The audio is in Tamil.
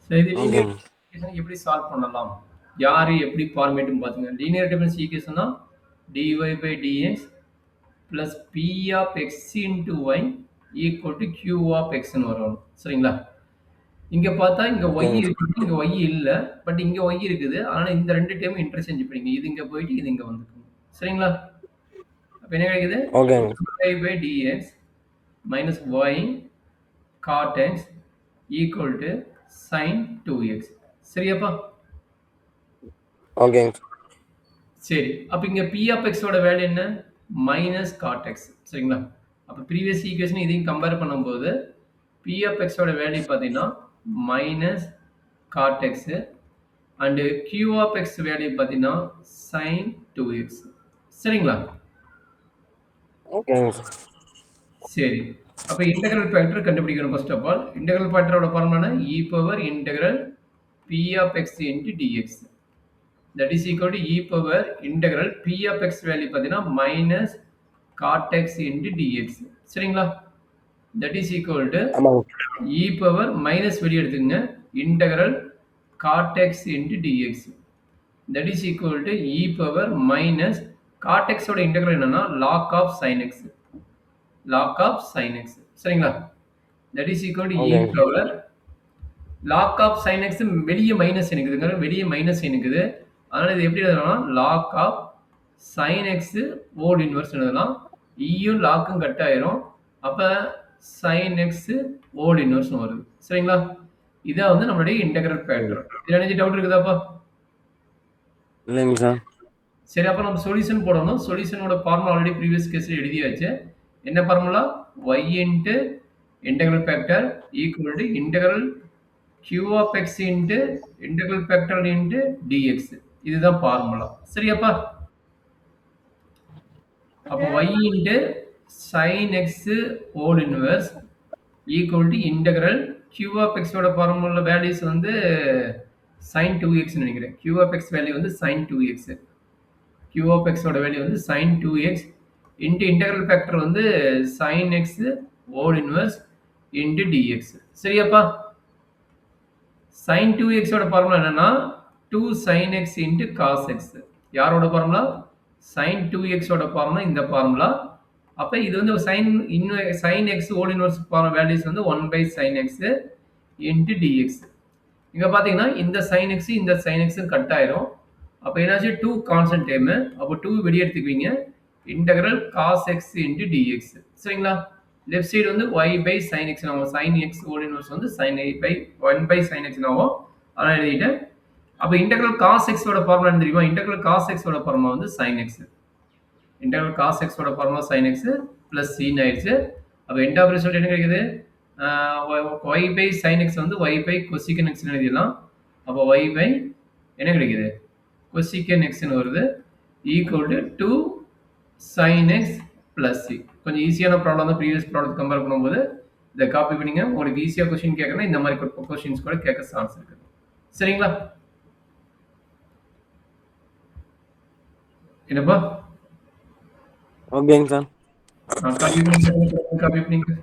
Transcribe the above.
ஸோ இது லீனியர் ஓகேங்க. ஈக்குவேஷன் எப்படி சால்வ் பண்ணலாம்? யாரு எப்படி ஃபார்மேட்ன்னு பாத்துங்க. லீனியர் டிஃபரன்ஸ் ஈக்குவேஷன்னா dy by dx plus p of x into y equal to q of x ன்னு வரும். சரிங்களா? இங்க பார்த்தா இங்க y ஓகேங்க. இருக்குது, இங்க y இல்ல. பட் இங்க y இருக்குது. அதனால இந்த 2 டேர்ம் இன்டர்சேஞ்ச் பண்ணிங்க. இது இங்க போயிட்டு இது இங்க வந்துக்கும். சரிங்களா? அப்ப என்ன கிடைக்குது? ஓகேங்க. dy by dx minus y cot x equal to sin 2x. சரியாப்பா? ஓகேங்க. சரி. அப்ப இங்க p of x ஓட வேல்யூ என்ன? Minus cot x. சரிங்களா? அப்ப ப்ரீவியஸ் ஈக்குவேஷன் இதையும் கம்பேர் பண்ணும்போது p of x ஓட வேல்யூ பார்த்தீங்கன்னா minus cot x and q of x value பார்த்தீங்கன்னா sin 2x. சரிங்களா? ஓகேங்க. சரி. அப்ப இன்டெக்ரல் ஃபேக்டர் கண்டுபிடிக்கணும் ஃபர்ஸ்ட் ஆஃப் ஆல். இன்டெக்ரல் ஃபேக்டரோட formula e power integral p of x into dx. That is equal to e power integral p of x value பார்த்தீங்கன்னா minus cot x into dx. சரிங்களா? That is equal to ஆமாங்க. e power minus வெளியே எடுத்துங்க integral cot x into dx. That is equal to e power minus cot x ஓட integral என்னன்னா log of sin x. log of sin x. சரிங்களா? That is equal to e ஓகேங்க. power log of sin x வெளியே மைனஸ் இருக்குதுங்க. வெளியே மைனஸ் இருக்குது. அதனால இது எப்படி எழுதலாம்? log of sin x whole inverse எழுதலாம். ஈயும் லாக்கும் கட் ஆயிரும். அப்ப sin x ஹோல் இன்வெர்ஸ் வருது. சரிங்களா? இதான் வந்து நம்மளுடைய இன்டெக்ரல் ஃபேக்டர். இதுல என்ன டவுட் இருக்குதாப்பா? இல்லைங்க சார். சரி, அப்ப நம்ம சொல்யூஷன் போடணும். சொல்யூஷனோட ஃபார்முலா ஆல்ரெடி ப்ரீவியஸ் கேஸ்ல எழுதியாச்சு. என்ன formula? y into integral factor equal to integral q of x into integral factor into dx. இதுதான் ஃபார்முலா. சரியாப்பா? அப்ப y into sin x whole inverse equal to integral q of x ஓட ஃபார்முலா வேல்யூஸ் வந்து sin 2x ன்னு நினைக்கிறேன். q of x வேல்யூ வந்து sin 2x. q of x ஓட வேல்யூ வந்து sin 2x into integral factor வந்து sin x whole inverse into dx. சரியாப்பா? sin 2x ஓட ஃபார்முலா என்னன்னா 2 sin x into cos x. யாரோட ஃபார்முலா? sin 2x ஓட ஃபார்முலா இந்த ஃபார்முலா. அப்ப இது வந்து sin x whole inverse values வந்து 1 by sin x into dx. இங்க பாத்தீங்கன்னா இந்த sin x இந்த sin x கட் ஆயிரும். அப்ப என்னாச்சு 2 கான்ஸ்டன்ட் டேர்ம். அப்ப 2 வெளிய எடுத்துக்குவீங்க. Integral cos x into dx. சரிங்களா? லெஃப்ட் சைடு வந்து y by sin x ஆகும். sin x ஹோல் இன்வெர்ஸ் வந்து sin a by 1 by sin x ஆகும். அதான் எழுதிட்டேன். அப்ப இன்டெக்ரல் cos x ஓட ஃபார்முலா என்ன தெரியுமா? இன்டெக்ரல் cos x ஓட ஃபார்முலா வந்து sin x. Integral cos x ஓட formula sin x plus c ஆயிடுச்சு. அப்ப எண்ட் ஆஃப் ரிசல்ட் என்ன கிடைக்குது? y by sin x வந்து y by cosecant x ன்னு எழுதிடலாம். அப்ப y by என்ன கிடைக்குது? cosecant x ன்னு வருது. equal to 2 sin x plus c. கொஞ்சம் ஈஸியான ப்ராப்ளம் தான் ப்ரீவியஸ் ப்ராப்ளம் கம்பேர் பண்ணும்போது இதை காப்பி பண்ணிங்க. உங்களுக்கு ஈஸியா கொஸ்டின் கேட்கறேன்னா இந்த மாதிரி கொஸ்டின்ஸ் கூட கேட்க சான்ஸ் இருக்கு. சரிங்களா? என்னப்பா? ஓகேங்க சார். காப்பி பண்ணிங்க.